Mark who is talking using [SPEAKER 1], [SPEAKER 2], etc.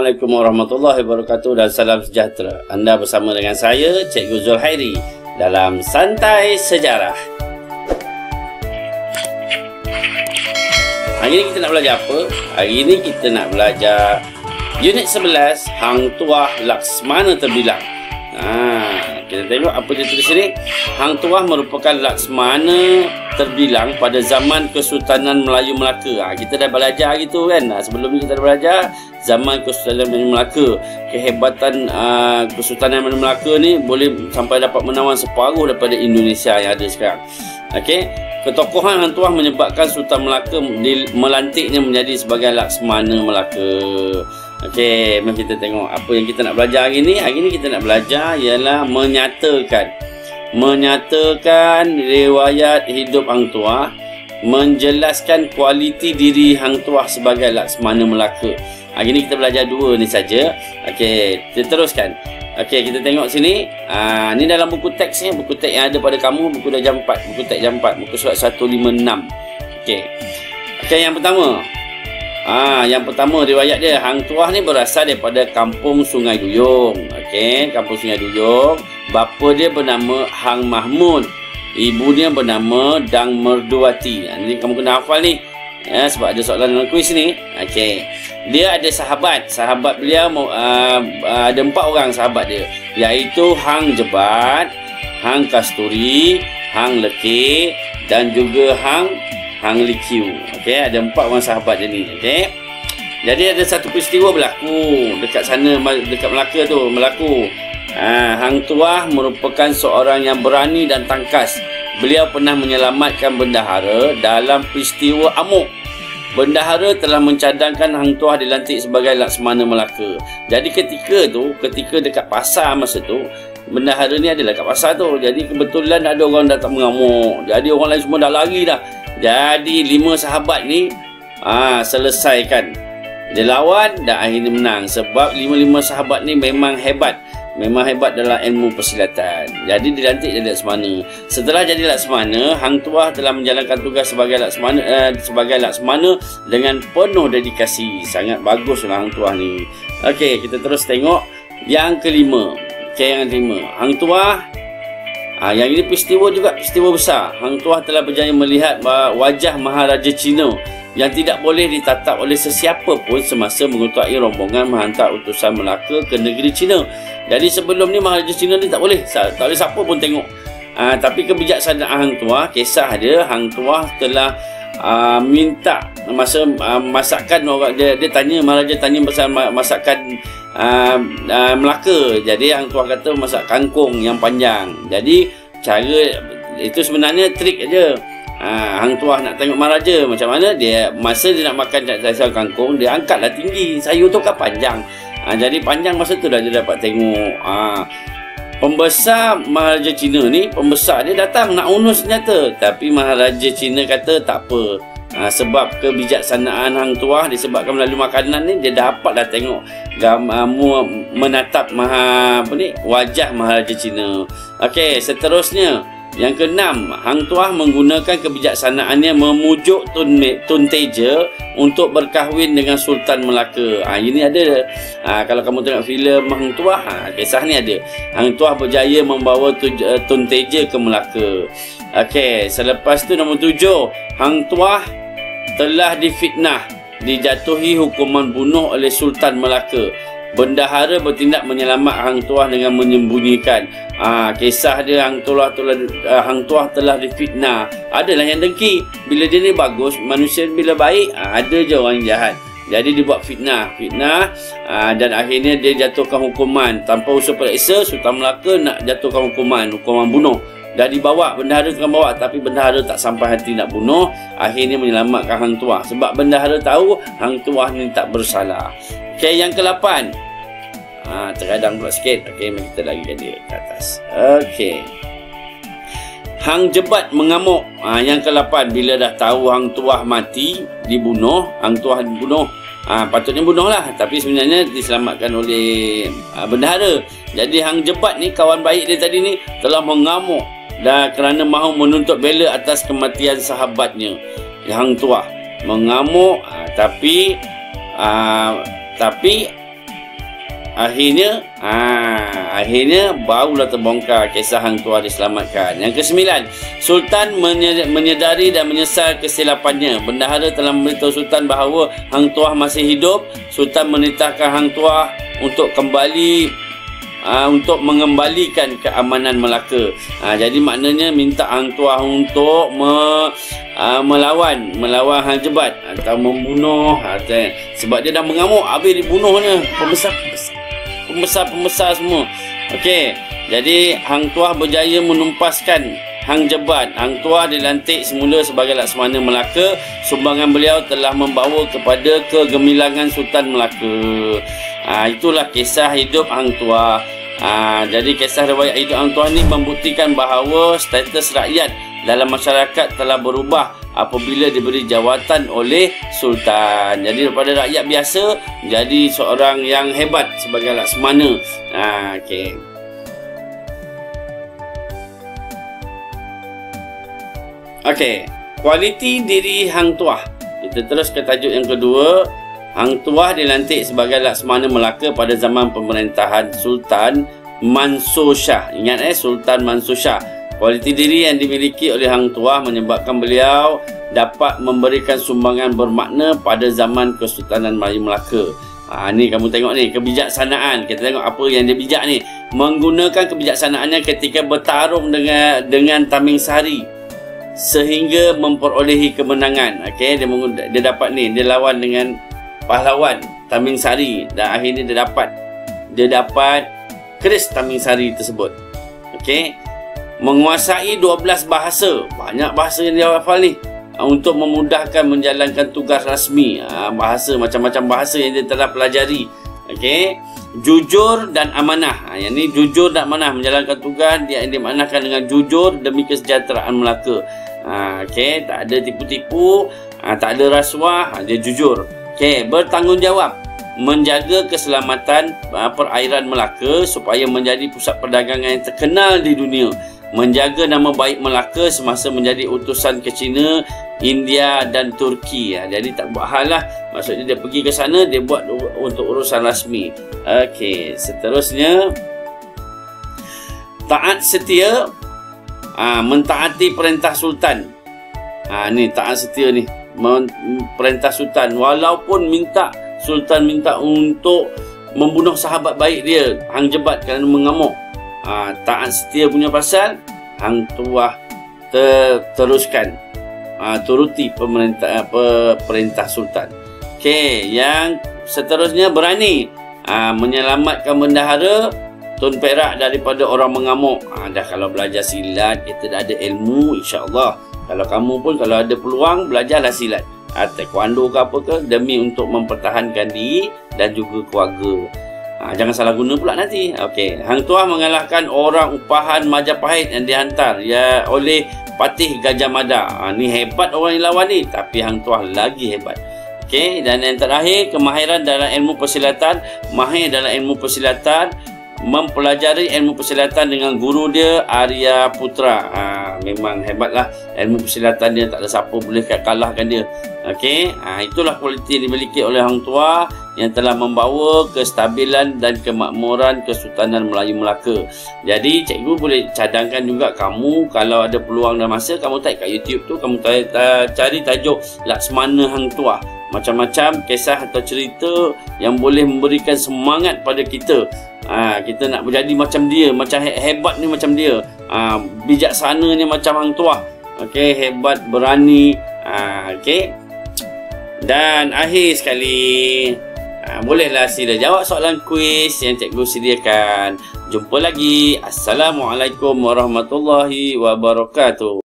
[SPEAKER 1] Assalamualaikum warahmatullahi wabarakatuh dan salam sejahtera. Anda bersama dengan saya, Cikgu Zulhairi, dalam Santai Sejarah. Hari ini kita nak belajar apa? Hari ini kita nak belajar Unit 11, Hang Tuah Laksmana Terbilang. Kita tengok apa dia tulis sini. Hang Tuah merupakan Laksmana terbilang pada zaman Kesultanan Melayu Melaka. Kita dah belajar gitu kan. Sebelum ni kita dah belajar zaman Kesultanan Melayu Melaka. Kehebatan Kesultanan Melayu Melaka ni boleh sampai dapat menawan separuh daripada Indonesia yang ada sekarang. Okey, ketokohan Hang Tuah menyebabkan Sultan Melaka melantiknya menjadi sebagai Laksmana Melaka. Okey, mari kita tengok apa yang kita nak belajar hari ni. Hari ni kita nak belajar ialah menyatakan riwayat hidup Hang Tuah, menjelaskan kualiti diri Hang Tuah sebagai Laksmana Melaka. Hari ni kita belajar dua ni saja. Okey, kita teruskan. Okey, kita tengok sini. Ni dalam buku teks ni, buku teks yang ada pada kamu, buku darjah 4, buku teks jam 4, muka surat 156. Okey. Okey, yang pertama. Yang pertama riwayat dia, Hang Tuah ni berasal daripada kampung Sungai Duyung. Okey, kampung Sungai Duyung. Bapa dia bernama Hang Mahmud. Ibu dia bernama Dang Merduati. Ini kamu kena hafal ni. Ya, sebab ada soalan dalam kuis ni. Okey. Dia ada sahabat beliau ada 4 orang sahabat dia, iaitu Hang Jebat, Hang Kasturi, Hang Lekir dan juga Hang Likiu. Okey, ada 4 orang sahabat dia ni. Okey. Jadi ada satu peristiwa berlaku dekat sana, dekat Melaka tu berlaku. Hang Tuah merupakan seorang yang berani dan tangkas. Beliau pernah menyelamatkan bendahara dalam peristiwa amuk. Bendahara telah mencadangkan Hang Tuah dilantik sebagai Laksmana Melaka. Jadi ketika dekat pasar masa tu, bendahara ni adalah kat pasar tu. Jadi kebetulan ada orang datang mengamuk. Jadi orang lain semua dah lari dah. Jadi 5 sahabat ni selesaikan. Dia lawan dan akhirnya menang. Sebab 5 sahabat ni memang hebat. Memang hebat dalam ilmu persilatan. Jadi dilantik jadi Laksmana. Setelah jadi Laksmana, Hang Tuah telah menjalankan tugas sebagai Laksmana dengan penuh dedikasi. Sangat baguslah Hang Tuah ni. Okey, kita terus tengok yang kelima. Okey, yang kelima. Hang Tuah, yang ini peristiwa besar. Hang Tuah telah berjaya melihat wajah Maharaja Cina yang tidak boleh ditatap oleh sesiapa pun semasa mengutai rombongan menghantar utusan Melaka ke negeri Cina. Jadi sebelum ni Maharaja Cina ni tak boleh siapa pun tengok. Tapi kebijaksanaan Hang Tuah, kisah dia, Hang Tuah telah minta masakan orang dia tanya, Maharaja tanya pasal masakan Melaka. Jadi Hang Tuah kata masak kangkung yang panjang. Jadi cara itu sebenarnya trik aja. Hang Tuah nak tengok Maharaja macam mana dia, masa dia nak makan sayur kangkung, dia angkatlah tinggi, sayur tu kan panjang. Jadi panjang masa tu dah dia dapat tengok. Pembesar Maharaja Cina ni, pembesar dia datang nak unuh senjata, tapi Maharaja Cina kata tak apa. Sebab kebijaksanaan Hang Tuah disebabkan melalui makanan ni, dia dapat dah tengok menatap wajah Maharaja Cina. Okey, seterusnya yang keenam, Hang Tuah menggunakan kebijaksanaannya memujuk Tun Teja untuk berkahwin dengan Sultan Melaka. Ini ada. Kalau kamu tengok filem Hang Tuah, kisah ni ada. Hang Tuah berjaya membawa Tun Teja ke Melaka. Okey, selepas tu nombor 7, Hang Tuah telah difitnah, dijatuhi hukuman bunuh oleh Sultan Melaka. Bendahara bertindak menyelamat Hang Tuah dengan menyembunyikan. Kisah dia, Hang Tuah telah difitnah. Adalah yang dengki. Bila dia ni bagus, manusia bila baik, ada je orang yang jahat. Jadi dia buat fitnah, dan akhirnya dia jatuhkan hukuman tanpa usaha periksa. Sultan Melaka nak jatuhkan hukuman bunuh. Dah dibawa, bendahara tengah bawa, tapi bendahara tak sampai hati nak bunuh. Akhirnya menyelamatkan Hang Tuah, sebab bendahara tahu Hang Tuah ni tak bersalah. Okey, yang ke-8. Terkadang pula sikit. Okey, mari kita lagi dia ke atas. Okey. Hang Jebat mengamuk. Yang ke-8, bila dah tahu Hang Tuah mati, dibunuh, Hang Tuah dibunuh. Patutnya bunuhlah, tapi sebenarnya diselamatkan oleh bendahara. Jadi Hang Jebat ni, kawan baik dia tadi ni, telah mengamuk dan kerana mahu menuntut bela atas kematian sahabatnya. Hang Tuah mengamuk, tapi Akhirnya barulah terbongkar kisah Hang Tuah diselamatkan. Yang ke-9, Sultan menyedari dan menyesal kesilapannya. Bendahara telah memberitahu Sultan bahawa Hang Tuah masih hidup. Sultan menitahkan Hang Tuah untuk mengembalikan keamanan Melaka. Jadi maknanya minta Hang Tuah untuk melawan Hang Jebat atau membunuh, sebab dia dah mengamuk, habis dibunuhnya pembesar semua. Okey, jadi Hang Tuah berjaya menumpaskan Hang Jebat. Hang Tuah dilantik semula sebagai Laksmana Melaka. Sumbangan beliau telah membawa kepada kegemilangan Sultan Melaka. Itulah kisah hidup Hang Tuah. Jadi kisah riwayat hidup Hang Tuah ni membuktikan bahawa status rakyat dalam masyarakat telah berubah apabila diberi jawatan oleh Sultan. Jadi daripada rakyat biasa jadi seorang yang hebat sebagai Laksmana. Okey. Okey, kualiti diri Hang Tuah. Kita terus ke tajuk yang kedua. Hang Tuah dilantik sebagai Laksmana Melaka pada zaman pemerintahan Sultan Mansur Shah. Ingat Sultan Mansur Shah. Kualiti diri yang dimiliki oleh Hang Tuah menyebabkan beliau dapat memberikan sumbangan bermakna pada zaman Kesultanan Melayu Melaka. Ni kamu tengok ni, kebijaksanaan. Kita tengok apa yang dia bijak ni. Menggunakan kebijaksanaannya ketika bertarung dengan Taming Sari sehingga memperolehi kemenangan. Okey, dia dapat ni, dia lawan dengan pahlawan Taming Sari dan akhirnya dia dapat keris Taming Sari tersebut. Okey, menguasai 12 bahasa. Banyak bahasa yang dia hafal ni untuk memudahkan menjalankan tugas rasmi. Macam-macam bahasa yang dia telah pelajari. Okey, jujur dan amanah. Yang ni jujur dan amanah, menjalankan tugas dia dimaknakan dengan jujur demi kesejahteraan Melaka. Okey, tak ada tipu-tipu, tak ada rasuah, dia jujur. Okey, bertanggungjawab menjaga keselamatan perairan Melaka supaya menjadi pusat perdagangan yang terkenal di dunia. Menjaga nama baik Melaka semasa menjadi utusan ke China, India dan Turki. Jadi tak buat hal lah. Maksudnya dia pergi ke sana, dia buat untuk urusan rasmi. Okey, seterusnya taat setia, mentaati perintah Sultan. Ni taat setia ni, perintah Sultan. Walaupun Sultan minta untuk membunuh sahabat baik dia, Hang Jebat, kerana mengamuk. Taat setia punya pasal Hang Tuah teruskan, turuti perintah Sultan. Okey, yang seterusnya berani menyelamatkan bendahara Tun Perak daripada orang mengamuk. Dah kalau belajar silat, kita dah ada ilmu, insya-Allah. Kalau kamu pun kalau ada peluang, belajarlah silat, taekwondo ke apa ke, demi untuk mempertahankan diri dan juga keluarga. Jangan salah guna pula nanti. Okey, Hang Tuah mengalahkan orang upahan Majapahit yang dihantar oleh Patih Gajah Mada. Ni hebat orang yang lawan ni, tapi Hang Tuah lagi hebat. Okey, dan yang terakhir, kemahiran dalam ilmu persilatan. Mahir dalam ilmu persilatan, mempelajari ilmu persilatan dengan guru dia Arya Putra. Memang hebatlah ilmu persilatan dia, tak ada siapa boleh kalahkan dia. Okey, itulah kualiti yang dimiliki oleh Hang Tuah yang telah membawa kestabilan dan kemakmuran Kesultanan Melayu Melaka. Jadi cikgu boleh cadangkan juga kamu, kalau ada peluang dan masa, kamu type kat YouTube tu, kamu cari tajuk Laksmana Hang Tuah. Macam-macam kisah atau cerita yang boleh memberikan semangat pada kita. Kita nak menjadi macam dia, macam hebat ni macam dia, bijaksana ni macam Hang Tuah. Okey, hebat, berani. Okey. Dan akhir sekali, bolehlah sila jawab soalan kuis yang cikgu sediakan. Jumpa lagi. Assalamualaikum warahmatullahi wabarakatuh.